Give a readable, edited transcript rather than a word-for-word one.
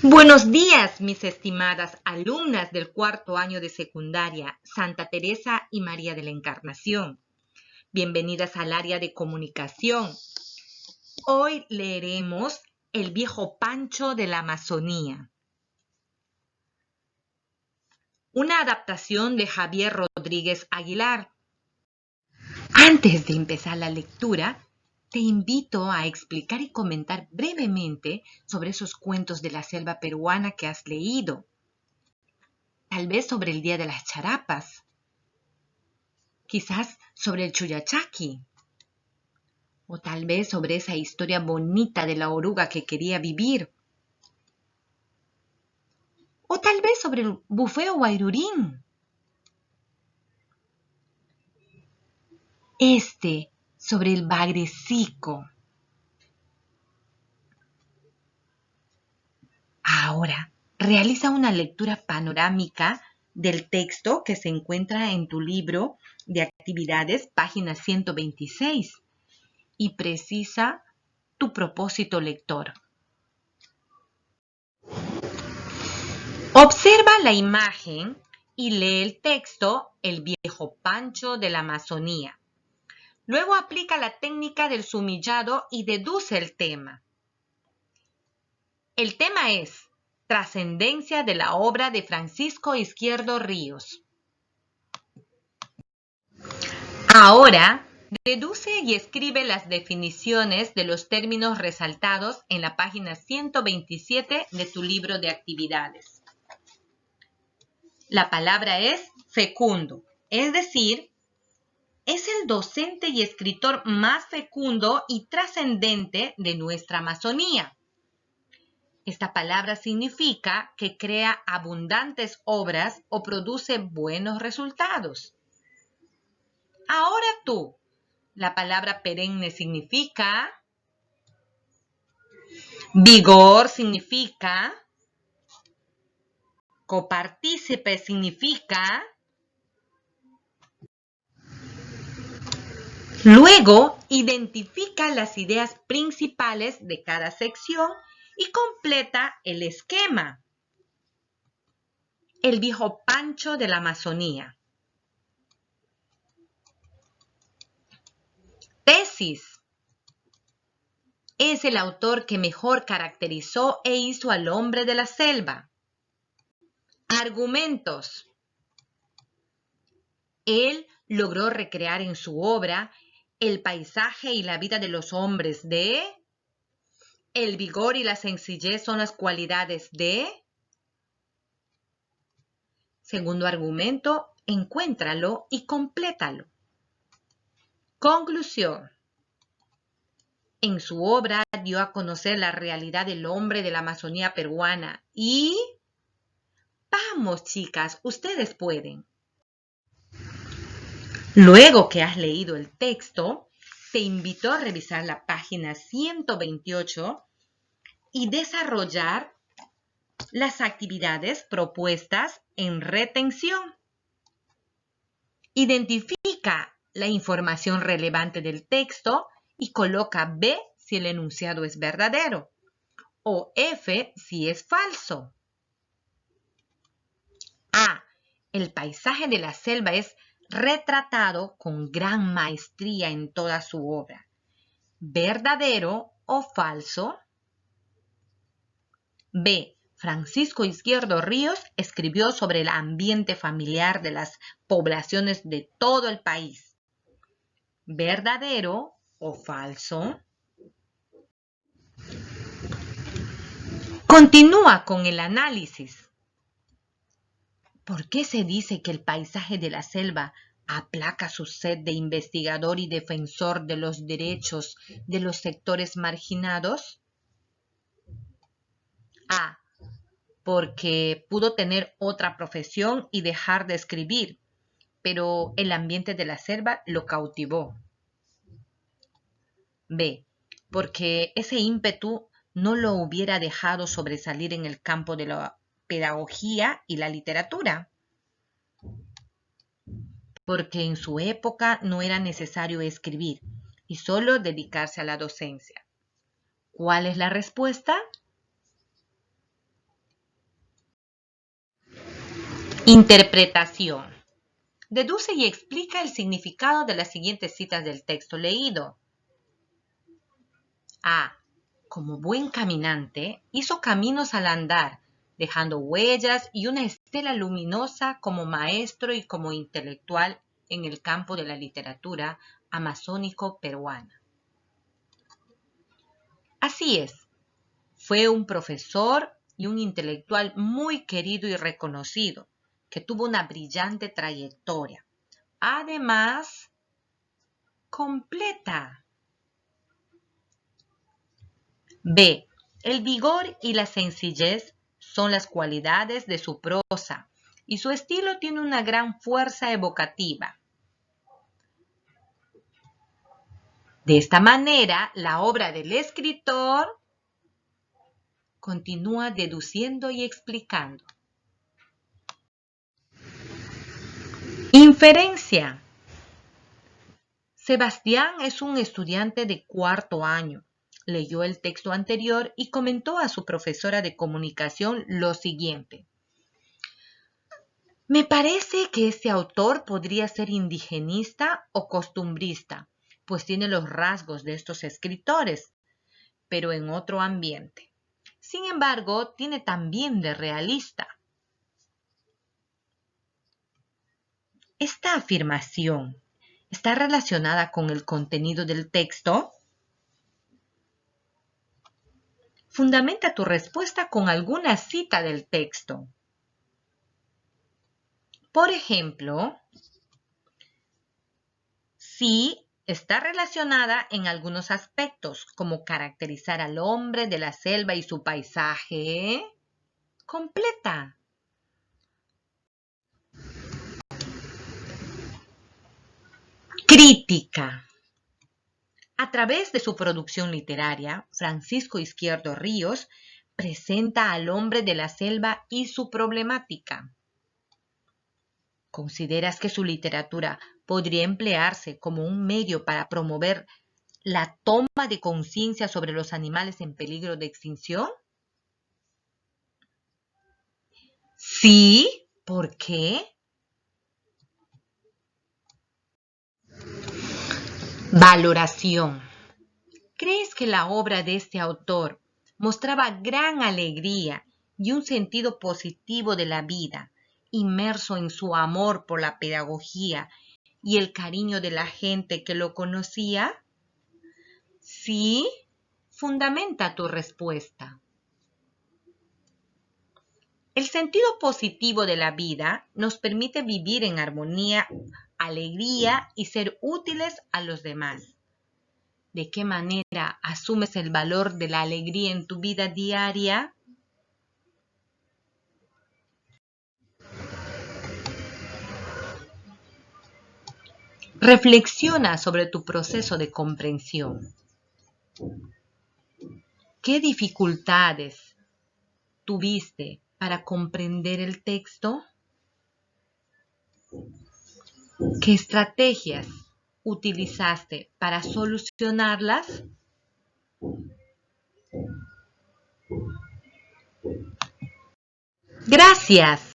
Buenos días, mis estimadas alumnas del cuarto año de secundaria Santa Teresa y María de la Encarnación. Bienvenidas al área de comunicación. Hoy leeremos El viejo Pancho de la Amazonía, una adaptación de Javier Rodríguez Aguilar. Antes de empezar la lectura, te invito a explicar y comentar brevemente sobre esos cuentos de la selva peruana que has leído. Tal vez sobre el Día de las Charapas, quizás sobre el Chuyachaki, o tal vez sobre esa historia bonita de la oruga que quería vivir, o tal vez sobre el bufeo guairurín. Sobre el bagrecico. Ahora, realiza una lectura panorámica del texto que se encuentra en tu libro de actividades, página 126, y precisa tu propósito lector. Observa la imagen y lee el texto El viejo Pancho de la Amazonía. Luego aplica la técnica del sumillado y deduce el tema. El tema es Trascendencia de la obra de Francisco Izquierdo Ríos. Ahora, deduce y escribe las definiciones de los términos resaltados en la página 127 de tu libro de actividades. La palabra es fecundo, es decir, es el docente y escritor más fecundo y trascendente de nuestra Amazonía. Esta palabra significa que crea abundantes obras o produce buenos resultados. Ahora tú, la palabra perenne significa, vigor significa, copartícipe significa. Luego, identifica las ideas principales de cada sección y completa el esquema. El viejo Pancho de la Amazonía. Tesis. Es el autor que mejor caracterizó e hizo al hombre de la selva. Argumentos. Él logró recrear en su obra el paisaje y la vida de los hombres de. El vigor y la sencillez son las cualidades de. Segundo argumento, encuéntralo y complétalo. Conclusión. En su obra dio a conocer la realidad del hombre de la Amazonía peruana y. Vamos, chicas, ustedes pueden. Luego que has leído el texto, te invito a revisar la página 128 y desarrollar las actividades propuestas en retención. Identifica la información relevante del texto y coloca B si el enunciado es verdadero o F si es falso. A. El paisaje de la selva es retratado con gran maestría en toda su obra. ¿Verdadero o falso? B. Francisco Izquierdo Ríos escribió sobre el ambiente familiar de las poblaciones de todo el país. ¿Verdadero o falso? Continúa con el análisis. ¿Por qué se dice que el paisaje de la selva aplaca su sed de investigador y defensor de los derechos de los sectores marginados? A. Porque pudo tener otra profesión y dejar de escribir, pero el ambiente de la selva lo cautivó. B. Porque ese ímpetu no lo hubiera dejado sobresalir en el campo de la pedagogía y la literatura. Porque en su época no era necesario escribir y solo dedicarse a la docencia. ¿Cuál es la respuesta? Interpretación. Deduce y explica el significado de las siguientes citas del texto leído. A. Como buen caminante, hizo caminos al andar, dejando huellas y una estela luminosa como maestro y como intelectual en el campo de la literatura amazónico peruana. Así es, fue un profesor y un intelectual muy querido y reconocido, que tuvo una brillante trayectoria. Además, completa. B. El vigor y la sencillez son las cualidades de su prosa y su estilo tiene una gran fuerza evocativa. De esta manera, la obra del escritor continúa deduciendo y explicando. Inferencia. Sebastián es un estudiante de cuarto año. Leyó el texto anterior y comentó a su profesora de comunicación lo siguiente. Me parece que este autor podría ser indigenista o costumbrista, pues tiene los rasgos de estos escritores, pero en otro ambiente. Sin embargo, tiene también de realista. Esta afirmación está relacionada con el contenido del texto. Fundamenta tu respuesta con alguna cita del texto. Por ejemplo, sí está relacionada en algunos aspectos, como caracterizar al hombre de la selva y su paisaje. Completa. Crítica. A través de su producción literaria, Francisco Izquierdo Ríos presenta al hombre de la selva y su problemática. ¿Consideras que su literatura podría emplearse como un medio para promover la toma de conciencia sobre los animales en peligro de extinción? Sí, ¿por qué? Valoración. ¿Crees que la obra de este autor mostraba gran alegría y un sentido positivo de la vida, inmerso en su amor por la pedagogía y el cariño de la gente que lo conocía? Sí, fundamenta tu respuesta. El sentido positivo de la vida nos permite vivir en armonía, alegría y ser útiles a los demás. ¿De qué manera asumes el valor de la alegría en tu vida diaria? Reflexiona sobre tu proceso de comprensión. ¿Qué dificultades tuviste para comprender el texto? ¿Qué estrategias utilizaste para solucionarlas? Gracias.